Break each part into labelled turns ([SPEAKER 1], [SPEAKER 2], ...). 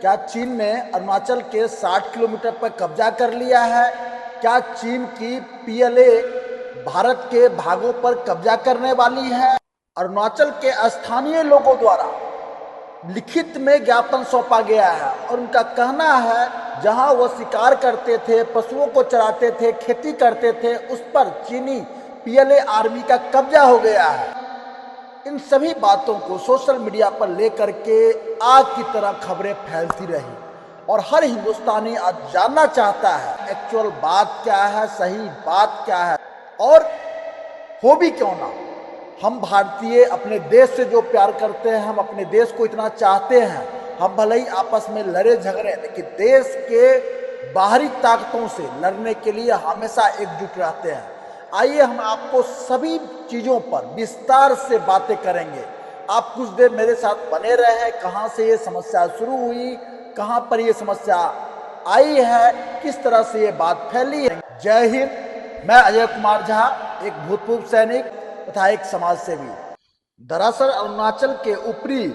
[SPEAKER 1] क्या चीन ने अरुणाचल के 60 किलोमीटर पर कब्जा कर लिया है? क्या चीन की पीएलए भारत के भागों पर कब्जा करने वाली है? अरुणाचल के स्थानीय लोगों द्वारा लिखित में ज्ञापन सौंपा गया है और उनका कहना है जहां वो शिकार करते थे, पशुओं को चराते थे, खेती करते थे, उस पर चीनी पीएलए आर्मी का कब्जा हो गया है। इन सभी बातों को सोशल मीडिया पर लेकर के आग की तरह खबरें फैलती रही और हर हिंदुस्तानी आज जानना चाहता है एक्चुअल बात क्या है, सही बात क्या है और हो भी क्यों ना। हम भारतीय अपने देश से जो प्यार करते हैं, हम अपने देश को इतना चाहते हैं, हम भले ही आपस में लड़े झगड़े लेकिन देश के बाहरी ताकतों से लड़ने के लिए हमेशा एकजुट रहते हैं। आइए हम आपको सभी चीज़ों पर विस्तार से बातें करेंगे। आप कुछ देर मेरे साथ बने रहे, कहाँ से ये समस्या शुरू हुई, कहाँ पर ये समस्या आई है, किस तरह से ये बात फैली है। जय हिंद। मैं अजय कुमार झा, एक भूतपूर्व सैनिक तथा एक समाज सेवी। दरअसल अरुणाचल के ऊपरी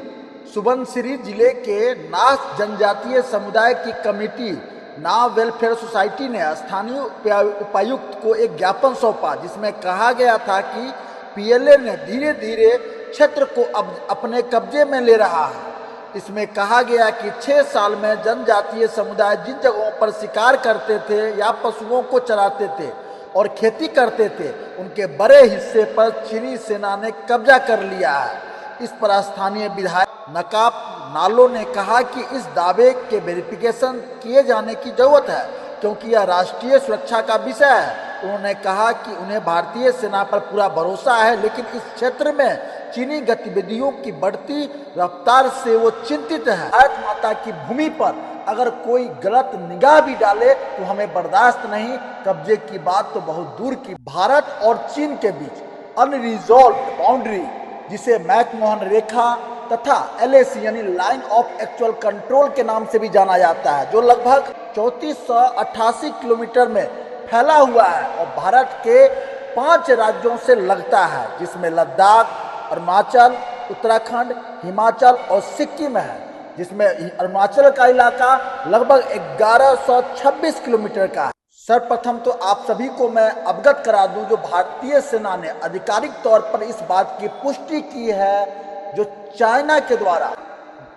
[SPEAKER 1] सुबनसिरी जिले के नाथ जनजातीय समुदाय की कमेटी नाव वेलफेयर सोसाइटी ने स्थानीय उपायुक्त को एक ज्ञापन सौंपा जिसमें कहा गया था कि पीएलए ने धीरे धीरे क्षेत्र को अब अपने कब्जे में ले रहा है। इसमें कहा गया कि 6 साल में जनजातीय समुदाय जिन जगहों पर शिकार करते थे या पशुओं को चराते थे और खेती करते थे, उनके बड़े हिस्से पर चीनी सेना ने कब्जा कर लिया है। इस पर स्थानीय विधायक नकाब नालो ने कहा कि इस दावे के वेरिफिकेशन किए जाने की जरूरत है क्योंकि यह राष्ट्रीय सुरक्षा का विषय है। उन्होंने कहा कि उन्हें भारतीय सेना पर पूरा भरोसा है लेकिन इस क्षेत्र में चीनी गतिविधियों की बढ़ती रफ्तार से वो चिंतित है। भारत माता की भूमि पर अगर कोई गलत निगाह भी डाले तो हमें बर्दाश्त नहीं। कब्जे की बात तो बहुत दूर की। भारत और चीन के बीच अनरिजॉल्व बाउंड्री जिसे मैकमोहन रेखा तथा एलएसी यानी लाइन ऑफ एक्चुअल कंट्रोल के नाम से भी जाना जाता है, जो लगभग 3488 किलोमीटर में फैला हुआ है और भारत के 5 राज्यों से लगता है जिसमें लद्दाख, अरुणाचल, उत्तराखंड, हिमाचल और सिक्किम है, जिसमें अरुणाचल का इलाका लगभग 1126 किलोमीटर का है। सर्वप्रथम तो आप सभी को मैं अवगत करा दूं, जो भारतीय सेना ने आधिकारिक तौर पर इस बात की पुष्टि की है जो चाइना के द्वारा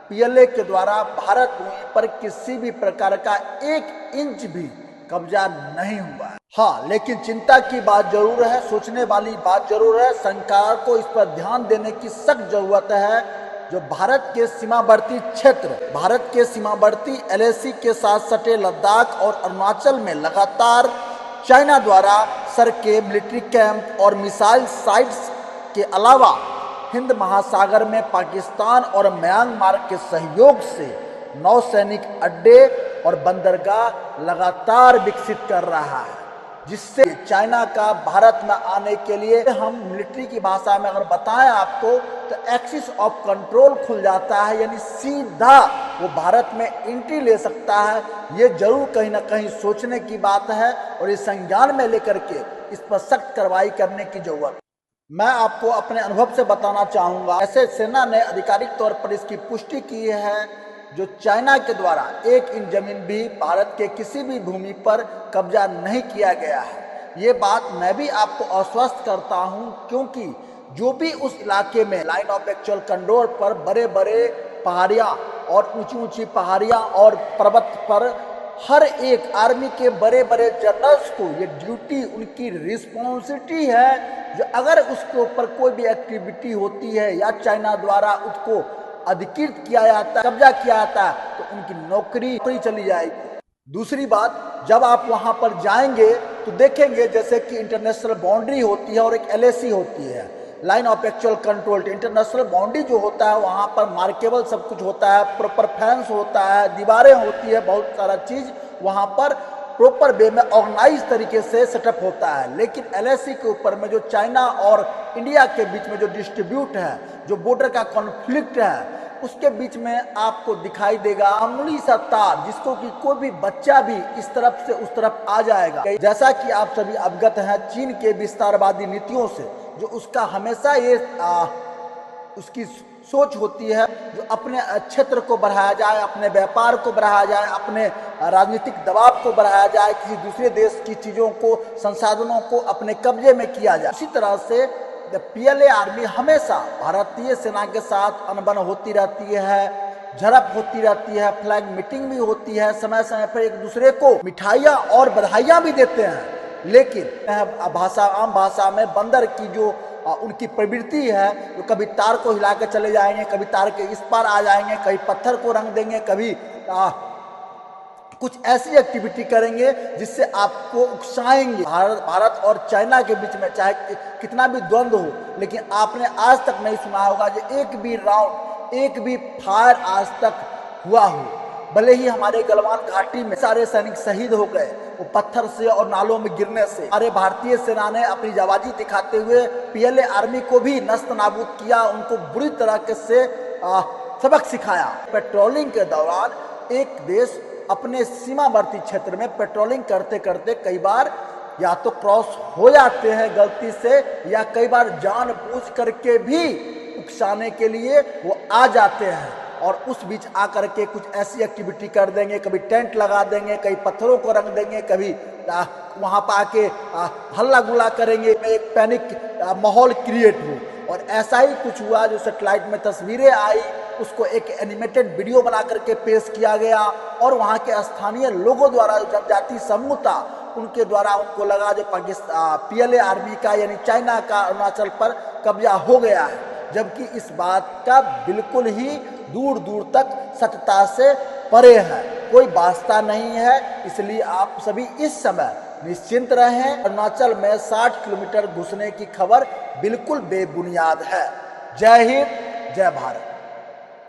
[SPEAKER 1] पीएलए के द्वारा भारत भूमि पर किसी भी प्रकार का 1 इंच भी कब्जा नहीं हुआ है। हाँ, लेकिन चिंता की बात जरूर है, सोचने वाली बात जरूर है। सरकार को इस पर ध्यान देने की सख्त जरूरत है। जो भारत के सीमावर्ती क्षेत्र, भारत के सीमावर्ती एलएसी के साथ सटे लद्दाख और अरुणाचल में लगातार चाइना द्वारा सड़कें, मिलिट्री कैंप और मिसाइल साइट्स के अलावा हिंद महासागर में पाकिस्तान और म्यांमार के सहयोग से नौसैनिक अड्डे और बंदरगाह लगातार विकसित कर रहा है, जिससे चाइना का भारत में आने के लिए, हम मिलिट्री की भाषा में अगर बताएं आपको तो एक्सिस ऑफ कंट्रोल खुल जाता है, यानी सीधा वो भारत में एंट्री ले सकता है। ये जरूर कहीं ना कहीं सोचने की बात है और इस संज्ञान में लेकर के इस पर सख्त कार्रवाई करने की जरूरत। मैं आपको अपने अनुभव से बताना चाहूँगा, ऐसे सेना ने आधिकारिक तौर पर इसकी पुष्टि की है जो चाइना के द्वारा 1 इंच जमीन भी भारत के किसी भी भूमि पर कब्जा नहीं किया गया है। ये बात मैं भी आपको आश्वस्त करता हूँ क्योंकि जो भी उस इलाके में लाइन ऑफ एक्चुअल कंट्रोल पर बड़े बड़े पहाड़ियाँ और ऊंची ऊंची पहाड़ियाँ और पर्वत पर हर एक आर्मी के बड़े बड़े जनरल्स को ये ड्यूटी, उनकी रिस्पॉन्सिबिलिटी है जो अगर उसके ऊपर कोई भी एक्टिविटी होती है या चाइना द्वारा उसको अधिकृत किया जाता है, कब्जा किया जाता है, तो उनकी नौकरी चली जाएगी। दूसरी बात, जब आप वहां पर जाएंगे तो देखेंगे जैसे कि इंटरनेशनल बाउंड्री होती है और एक एलएसी होती है, line of actual control. International boundary जो होता है वहां पर मार्केबल सब कुछ होता है, प्रॉपर फेंस होता है, दीवारें होती है, बहुत सारा चीज वहां पर प्रॉपर वे में ऑर्गेनाइज तरीके से सेटअप होता है। लेकिन एलएसी के ऊपर में जो चाइना और इंडिया के बीच में जो डिस्ट्रीब्यूट है, जो बॉर्डर का कॉन्फ्लिक्ट है, उसके बीच में आपको दिखाई देगा मामूली सा तार, जिसको कि कोई भी बच्चा भी इस तरफ से उस तरफ आ जाएगा। जैसा कि आप सभी अवगत हैं चीन के विस्तारवादी नीतियों से, जो उसका हमेशा ये उसकी सोच होती है जो अपने क्षेत्र को बढ़ाया जाए, अपने व्यापार को बढ़ाया जाए, अपने राजनीतिक दबाव को बढ़ाया जाए, किसी दूसरे देश की चीज़ों को, संसाधनों को अपने कब्जे में किया जाए। इसी तरह से पीएलए आर्मी हमेशा भारतीय सेना के साथ अनबन होती रहती है, झड़प होती रहती है, फ्लैग मीटिंग भी होती है, समय समय पर एक दूसरे को मिठाइयाँ और बधाइयाँ भी देते हैं। लेकिन आम भाषा में बंदर की जो उनकी प्रवृत्ति है, जो कभी तार को हिला के चले जाएंगे, कभी तार के इस पार आ जाएंगे, कभी पत्थर को रंग देंगे, कभी कुछ ऐसी एक्टिविटी करेंगे जिससे आपको उकसाएंगे। भारत और चाइना के बीच में चाहे कितना भी द्वंद्व हो, लेकिन आपने आज तक नहीं सुना होगा जो एक भी राउंड, एक भी फायर आज तक हुआ हो। भले ही हमारे गलवान घाटी में सारे सैनिक शहीद हो गए, वो पत्थर से और नालों में गिरने से। हमारे भारतीय सेना ने अपनी जाबाजी दिखाते हुए पीएलए आर्मी को भी नस्त नाबूद किया, उनको बुरी तरह से सबक सिखाया। पेट्रोलिंग के दौरान एक देश अपने सीमावर्ती क्षेत्र में पेट्रोलिंग करते करते कई बार या तो क्रॉस हो जाते हैं गलती से, या कई बार जानबूझ करके भी उकसाने के लिए वो आ जाते हैं, और उस बीच आकर के कुछ ऐसी एक्टिविटी कर देंगे, कभी टेंट लगा देंगे, कभी पत्थरों को रंग देंगे, कभी वहाँ पर आके हल्ला गुल्ला करेंगे, एक पैनिक माहौल क्रिएट हो। और ऐसा ही कुछ हुआ, जो सैटेलाइट में तस्वीरें आई, उसको एक एनिमेटेड वीडियो बना करके पेश किया गया, और वहाँ के स्थानीय लोगों द्वारा, जो जनजाति समूह था, उनके द्वारा उनको लगा जो पाकिस्तान पीएलए आर्मी का यानी चाइना का अरुणाचल पर कब्जा हो गया है, जबकि इस बात का बिल्कुल ही दूर दूर तक सत्यता से परे है, कोई वास्ता नहीं है। इसलिए आप सभी इस समय निश्चिंत रहें। अरुणाचल में 60 किलोमीटर घुसने की खबर बिल्कुल बेबुनियाद है। जय हिंद, जय भारत।